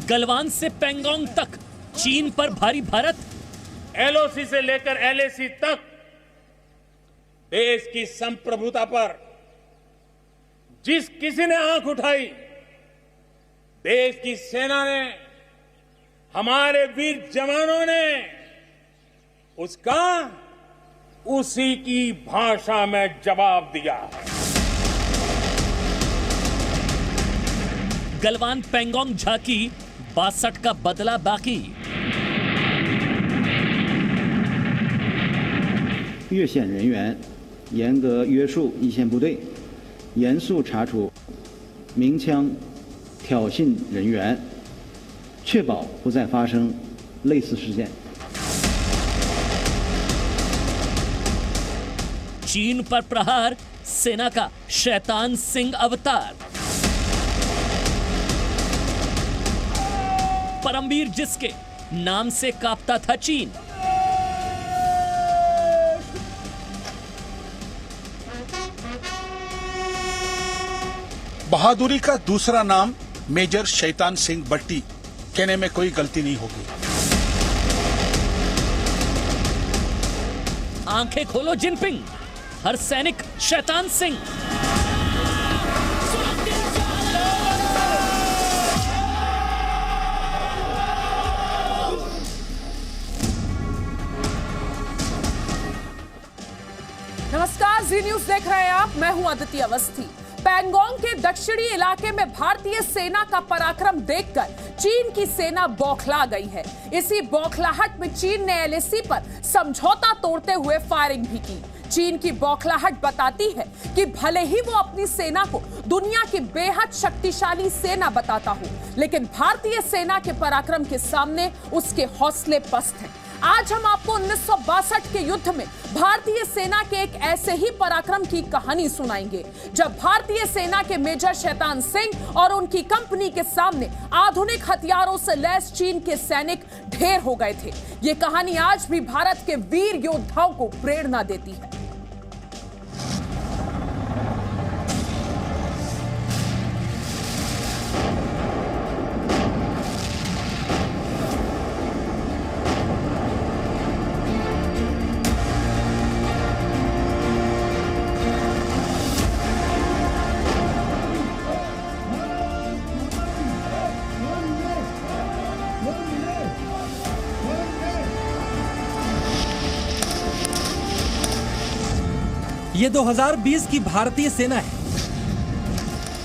गलवान से पेंगोंग तक चीन पर भारी भारत। एलओसी से लेकर एलएसी तक देश की संप्रभुता पर जिस किसी ने आंख उठाई, देश की सेना ने, हमारे वीर जवानों ने उसका उसी की भाषा में जवाब दिया। गलवान पेंगोंग झांकी 62 का बदला बाकी। 越线人员严格约束一线部队，严肃查处鸣枪挑衅人员，确保不再发生类似事件。 चीन पर प्रहार, सेना का शैतान सिंह अवतार। परमवीर जिसके नाम से कांपता था चीन। बहादुरी का दूसरा नाम मेजर शैतान सिंह बट्टी, कहने में कोई गलती नहीं होगी। आंखें खोलो जिनपिंग, हर सैनिक शैतान सिंह। नमस्कार, जी न्यूज देख रहे हैं आप। मैं हूं अदिति अवस्थी। पेंगोंग के दक्षिणी इलाके में भारतीय सेना का पराक्रम देखकर चीन की सेना बौखला गई है। इसी बौखलाहट में चीन ने एलएसी पर समझौता तोड़ते हुए फायरिंग भी की। चीन की बौखलाहट बताती है कि भले ही वो अपनी सेना को दुनिया की बेहद शक्तिशाली सेना बताता हो, लेकिन भारतीय सेना के पराक्रम के सामने उसके हौसले पस्त हैं। आज हम आपको 1962 के युद्ध में भारतीय सेना के एक ऐसे ही पराक्रम की कहानी सुनाएंगे, जब भारतीय सेना के मेजर शैतान सिंह और उनकी कंपनी के सामने आधुनिक हथियारों से लैस चीन के सैनिक ढेर हो गए थे। ये कहानी आज भी भारत के वीर योद्धाओं को प्रेरणा देती है। ये 2020 की भारतीय सेना है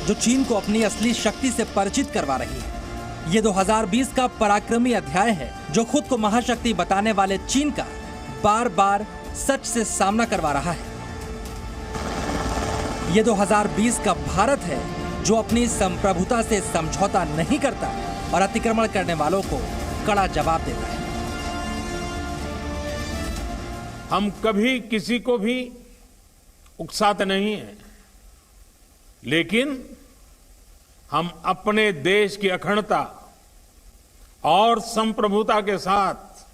जो चीन को अपनी असली शक्ति से परिचित करवा रही है। ये 2020 का पराक्रमी अध्याय है जो खुद को महाशक्ति बताने वाले चीन का बार बार सच से सामना करवा रहा है। ये 2020 का भारत है जो अपनी संप्रभुता से समझौता नहीं करता और अतिक्रमण करने वालों को कड़ा जवाब देता है। हम कभी किसी को भी उकसाते नहीं है, लेकिन हम अपने देश की अखंडता और संप्रभुता के साथ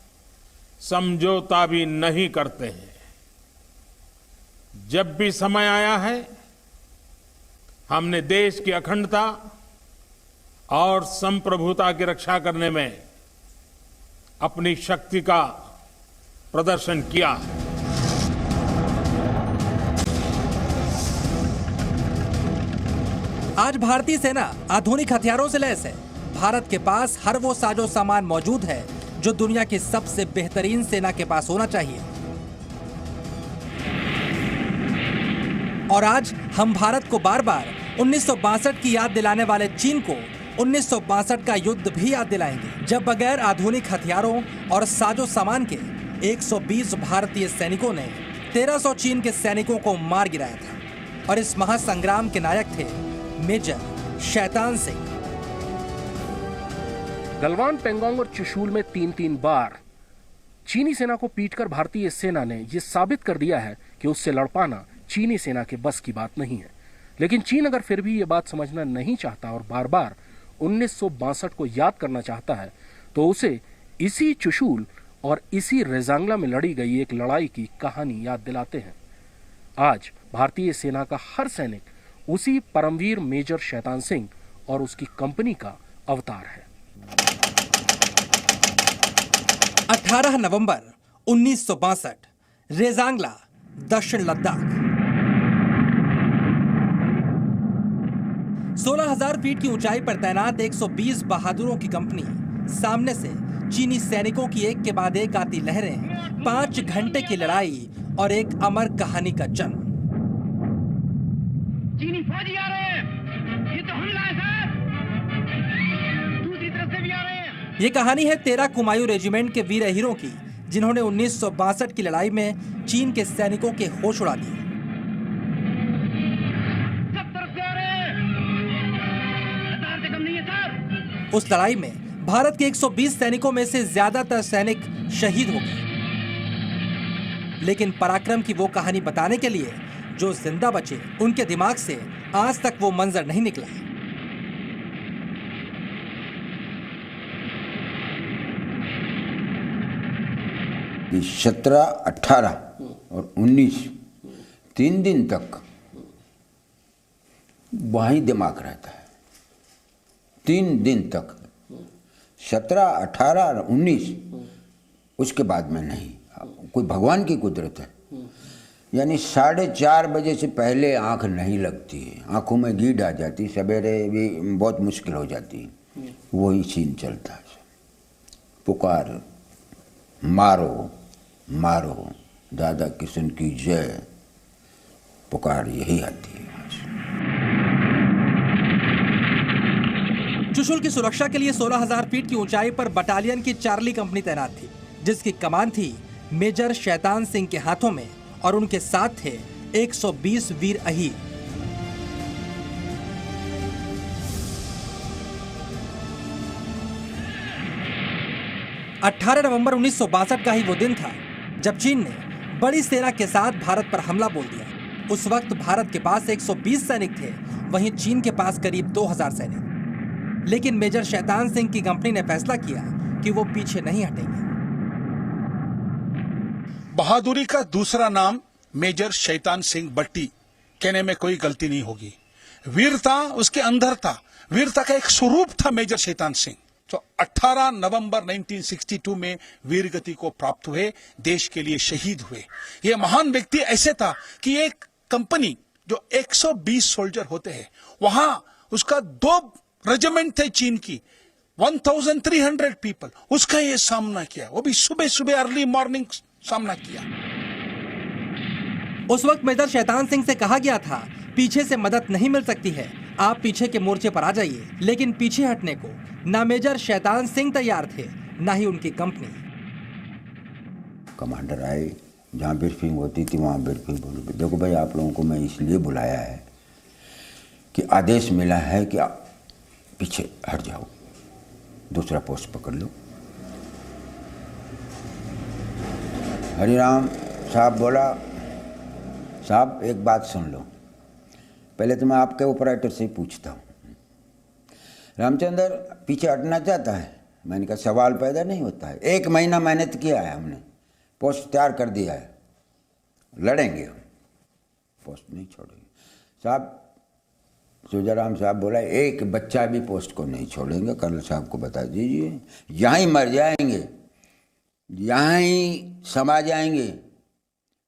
समझौता भी नहीं करते हैं। जब भी समय आया है, हमने देश की अखंडता और संप्रभुता की रक्षा करने में अपनी शक्ति का प्रदर्शन किया है। आज भारतीय सेना आधुनिक हथियारों से लैस है। भारत के पास हर वो साजो सामान मौजूद है जो दुनिया की सबसे बेहतरीन सेना के पास होना चाहिए। और आज हम भारत को बार बार 1962 की याद दिलाने वाले चीन को 1962 का युद्ध भी याद दिलाएंगे, जब बगैर आधुनिक हथियारों और साजो सामान के 120 भारतीय सैनिकों ने 1300 चीन के सैनिकों को मार गिराया था। और इस महासंग्राम के नायक थे मेजर शैतान सिंह। गलवान, पेंगोंग और चुशूल में 3-3 बार चीनी सेना को पीटकर भारतीय सेना ने यह साबित कर दिया है कि उससे लड़ पाना चीनी सेना के बस की बात नहीं है। लेकिन चीन अगर फिर भी ये बात समझना नहीं चाहता और बार बार 1962 को याद करना चाहता है, तो उसे इसी चुशूल और इसी रेजांगला में लड़ी गई एक लड़ाई की कहानी याद दिलाते हैं। आज भारतीय सेना का हर सैनिक उसी परमवीर मेजर शैतान सिंह और उसकी कंपनी का अवतार है। 18 नवंबर 1962, रेजांगला, दक्षिण लद्दाख। 16,000 फीट की ऊंचाई पर तैनात 120 बहादुरों की कंपनी, सामने से चीनी सैनिकों की एक के बाद एक आती लहरें, 5 घंटे की लड़ाई और एक अमर कहानी का जन्म। चीनी फौजी आ रहे हैं, ये तो हमला है सर, दूसरी तरफ से भी आ रहे हैं। ये कहानी है 13 कुमायूं रेजिमेंट के वीर हीरों की, जिन्होंने 1962 की लड़ाई में चीन के सैनिकों के होश उड़ा दिए। सब तरफ से आ रहे हैं, हजार से कम नहीं है सर। उस लड़ाई में भारत के 120 सैनिकों में से ज्यादातर सैनिक शहीद हो गए, लेकिन पराक्रम की वो कहानी बताने के लिए जो जिंदा बचे, उनके दिमाग से आज तक वो मंजर नहीं निकला। कि 17, 18 और 19 3 दिन तक वहीं दिमाग रहता है। 3 दिन तक 17, 18 और 19, उसके बाद में नहीं। कोई भगवान की कुदरत है। यानी 4:30 बजे से पहले आंख नहीं लगती है, आंखों में गीड आ जाती, सवेरे भी बहुत मुश्किल हो जाती। वही सीन चलता है। पुकार, मारो मारो, दादा किशन की जय, पुकार यही आती है। चुशुल की सुरक्षा के लिए 16,000 फीट की ऊंचाई पर बटालियन की चार्ली कंपनी तैनात थी, जिसकी कमान थी मेजर शैतान सिंह के हाथों में, और उनके साथ थे 120 वीर अहीर। अठारह नवंबर 1962 का ही वो दिन था जब चीन ने बड़ी सेना के साथ भारत पर हमला बोल दिया। उस वक्त भारत के पास 120 सैनिक थे, वहीं चीन के पास करीब 2,000 सैनिक। लेकिन मेजर शैतान सिंह की कंपनी ने फैसला किया कि वो पीछे नहीं हटेंगे। बहादुरी का दूसरा नाम मेजर शैतान सिंह बट्टी, कहने में कोई गलती नहीं होगी। वीरता उसके अंदर था, वीरता का एक स्वरूप था मेजर शैतान सिंह। तो 18 नवंबर 1962 में वीरगति को प्राप्त हुए, देश के लिए शहीद हुए। यह महान व्यक्ति ऐसे था कि एक कंपनी जो 120 सोल्जर होते हैं, वहां उसका 2 रेजिमेंट थे चीन की, 1300 पीपल, उसका ये सामना किया, वो भी सुबह सुबह अर्ली मॉर्निंग सामना किया। उस वक्त मेजर शैतान सिंह से कहा गया था, पीछे से मदद नहीं मिल सकती है, आप पीछे के मोर्चे पर आ जाइए। लेकिन पीछे हटने को ना मेजर शैतान सिंह तैयार थे, ना ही उनकी कंपनी। कमांडर आए, जहाँ ब्रीफिंग होती थी वहाँ ब्रीफिंग बोली, देखो भाई आप लोगों को मैं इसलिए बुलाया है कि आदेश मिला है कि आप पीछे हट जाओ, दूसरा पोस्ट पकड़ लो। हरिराम साहब बोला, साहब एक बात सुन लो, पहले तो मैं आपके ऑपरेटर से ही पूछता हूँ, रामचंद्र पीछे हटना चाहता है? मैंने कहा सवाल पैदा नहीं होता है, 1 महीना मेहनत किया है हमने, पोस्ट तैयार कर दिया है, लड़ेंगे हम, पोस्ट नहीं छोड़ेंगे। साहब सुजाराम साहब बोला, एक बच्चा भी पोस्ट को नहीं छोड़ेंगे, कर्नल साहब को बता दीजिए, यहाँ ही मर जाएंगे, यहाँ ही समा जाएंगे,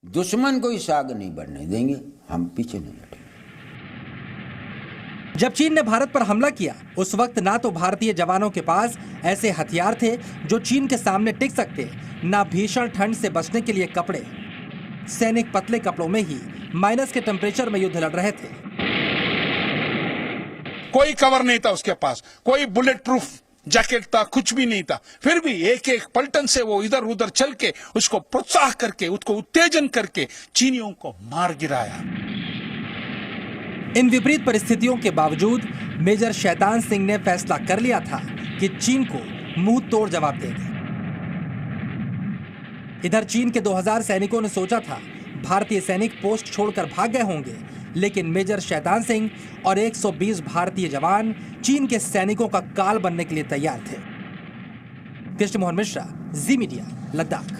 दुश्मन को ही साग नहीं बढ़ने देंगे, हम पीछे नहीं हटेंगे। जब चीन ने भारत पर हमला किया, उस वक्त ना तो भारतीय जवानों के पास ऐसे हथियार थे जो चीन के सामने टिक सकते, ना भीषण ठंड से बचने के लिए कपड़े। सैनिक पतले कपड़ों में ही माइनस के टेम्परेचर में युद्ध लड़ रहे थे। कोई कवर नहीं था उसके पास, कोई बुलेट प्रूफ जैकेट था, कुछ भी नहीं था। फिर भी एक एक पलटन से वो इधर उधर चल के उसको प्रोत्साहन करके, उसको उत्तेजन करके चीनियों को मार गिराया। इन विपरीत परिस्थितियों के बावजूद मेजर शैतान सिंह ने फैसला कर लिया था कि चीन को मुंह तोड़ जवाब देंगे। इधर चीन के 2000 सैनिकों ने सोचा था भारतीय सैनिक पोस्ट छोड़कर भाग गए होंगे, लेकिन मेजर शैतान सिंह और 120 भारतीय जवान चीन के सैनिकों का काल बनने के लिए तैयार थे। कृष्ण मोहन मिश्रा, जी मीडिया, लद्दाख।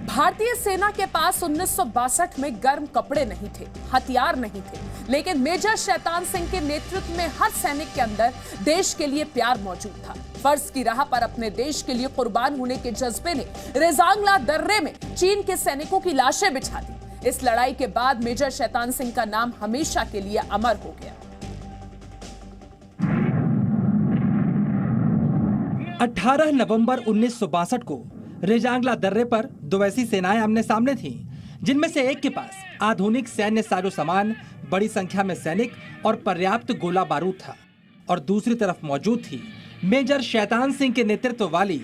भारतीय सेना के पास 1962 में गर्म कपड़े नहीं थे, हथियार नहीं थे, लेकिन मेजर शैतान सिंह के नेतृत्व में हर सैनिक के अंदर देश के लिए प्यार मौजूद था। फर्ज की राह पर अपने देश के लिए कुर्बान होने के जज्बे ने रेजांगला दर्रे में चीन के सैनिकों की लाशें बिछा दी। इस लड़ाई के बाद मेजर शैतान सिंह का नाम हमेशा के लिए अमर हो गया। 18 नवंबर 1962 को रेजांगला दर्रे पर दो ऐसी सेनाएं आमने सामने थीं, जिनमें से एक के पास आधुनिक सैन्य साजो सामान, बड़ी संख्या में सैनिक और पर्याप्त गोला बारूद था, और दूसरी तरफ मौजूद थी मेजर शैतान सिंह के नेतृत्व वाली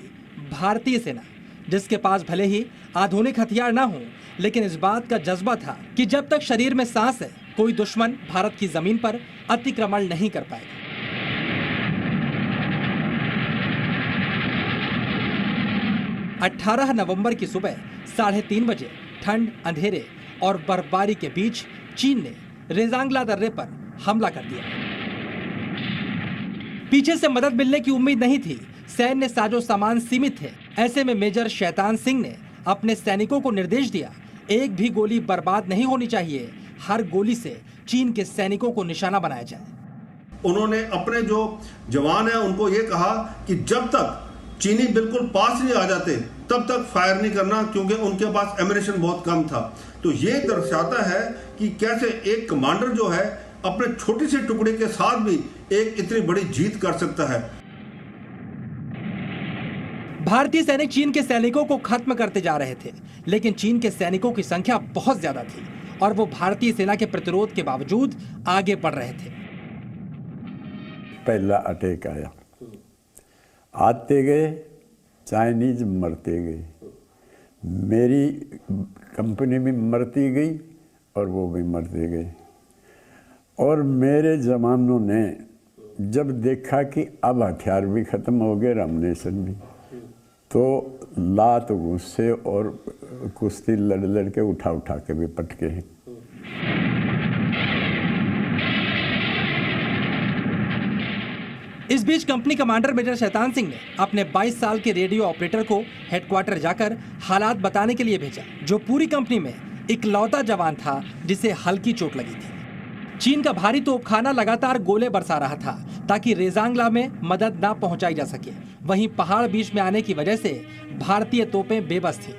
भारतीय सेना, जिसके पास भले ही आधुनिक हथियार ना हो, लेकिन इस बात का जज्बा था कि जब तक शरीर में सांस है, कोई दुश्मन भारत की जमीन पर अतिक्रमण नहीं कर पाएगा। 18 नवंबर की सुबह 3:30 बजे ठंड, अंधेरे और बर्फबारी के बीच चीन ने रेजांगला दर्रे पर हमला कर दिया। पीछे से मदद मिलने की उम्मीद नहीं थी, सैन्य साजो सामान सीमित थे। ऐसे में मेजर शैतान सिंह ने अपने सैनिकों को निर्देश दिया, एक भी गोली बर्बाद नहीं होनी चाहिए, हर गोली से चीन के सैनिकों को निशाना बनाया जाए। उन्होंने अपने जो जवान है उनको ये कहा कि जब तक चीनी बिल्कुल पास नहीं आ जाते तब तक फायर नहीं करना, क्योंकि उनके पास एमिनेशन बहुत कम था। तो ये दर्शाता है कि कैसे एक कमांडर जो है अपने छोटी सी टुकड़े के साथ भी एक इतनी बड़ी जीत कर सकता है। भारतीय सैनिक चीन के सैनिकों को खत्म करते जा रहे थे, लेकिन चीन के सैनिकों की संख्या बहुत ज्यादा थी और वो भारतीय सेना के प्रतिरोध के बावजूद आगे बढ़ रहे थे। पहला अटैक आया, आते गए चाइनीज मरते गए, मेरी कंपनी भी मरती गई और वो भी मरते गए। और मेरे जवानों ने जब देखा कि अब हथियार भी ख़त्म हो गए, रामनेशन भी, तो लात गुस्से और कुश्ती लड़ लड़ के उठा के भी पटके हैं। इस बीच company commander major Shaitan Singh ने अपने 22 साल के रेडियो ऑपरेटर को हेडक्वार्टर जाकर हालात बताने के लिए भेजा, जो पूरी कंपनी में इकलौता जवान था जिसे हल्की चोट लगी थी। चीन का भारी तोपखाना लगातार गोले बरसा रहा था ताकि रेजांगला में मदद ना पहुंचाई जा सके। वहीं पहाड़ बीच में आने की वजह से भारतीय तोपें बेबस थी।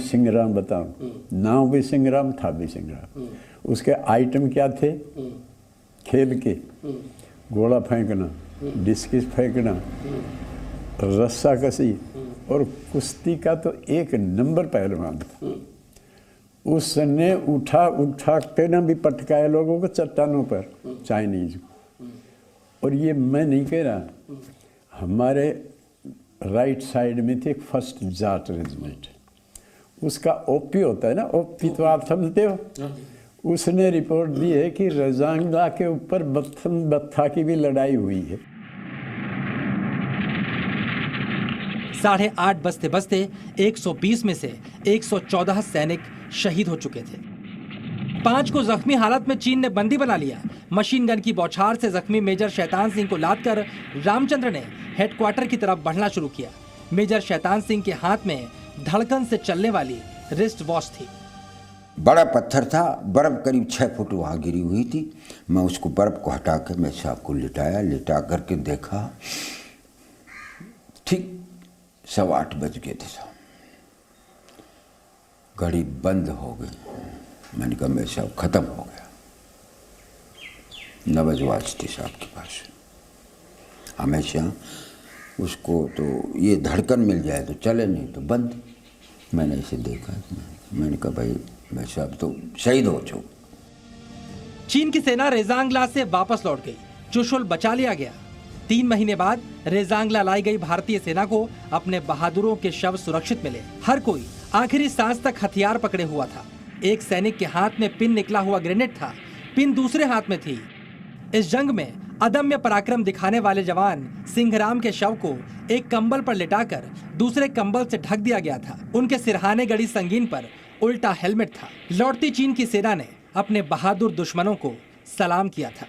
सिंगराम बताओ, नाम भी सिंगराम था भी सिंगराम। उसके आइटम क्या थे? खेल के गोला फेंकना, डिस्कस फेंकना, रस्सा कसी और कुश्ती का तो एक नंबर पहलवान था। उसने उठा के ना भी पटकाया लोगों को चट्टानों पर, चाइनीज को। और ये मैं नहीं कह रहा, हमारे राइट साइड में थी एक फर्स्ट जाट रेजिमेंट, उसका ओपी होता है ना, ओपी तो आप समझते हो। उसने रिपोर्ट दी है कि रेजांगला के ऊपर बत्था की भी लड़ाई हुई है। 8:30 बजते बजते 120 में से 114 सैनिक शहीद हो चुके थे। 5 को जख्मी हालत में चीन ने बंदी बना लिया। मशीन गन की बौछार से जख्मी मेजर शैतान सिंह को लादकर रामचंद्र ने हेडक्वार्टर की तरफ बढ़ना शुरू किया। मेजर शैतान सिंह के हाथ में धड़कन से चलने वाली रिस्ट वॉच थी। बड़ा पत्थर था, बर्फ करीब 6 फुट वहाँ गिरी हुई थी। मैं उसको बर्फ को हटा के मैं साहब को लिटा करके देखा, ठीक 8:15 बज गए थे साहब। घड़ी बंद हो गई। मैंने कहा मैं साहब ख़त्म हो गया। 9 बजे वाच थी साहब के पास। हमेशा उसको तो ये धड़कन मिल जाए तो चले, नहीं तो बंद। मैंने इसे देखा, मैंने कहा भाई मैं साहब तो शहीद हो चुका। चीन की सेना रेजांगला से वापस लौट गई, चुशुल बचा लिया गया। 3 महीने बाद रेजांगला लाई गई भारतीय सेना को अपने बहादुरों के शव सुरक्षित मिले। हर कोई आखिरी सांस तक हथियार पकड़े हुआ था। एक सैनिक के हाथ में पिन निकला हुआ ग्रेनेड था, पिन दूसरे हाथ में थी। इस जंग में अदम्य पराक्रम दिखाने वाले जवान सिंघराम के शव को एक कंबल पर लिटाकर दूसरे कंबल से ढक दिया गया था। उनके सिरहाने गड़ी संगीन पर उल्टा हेलमेट था। लौटती चीन की सेना ने अपने बहादुर दुश्मनों को सलाम किया था।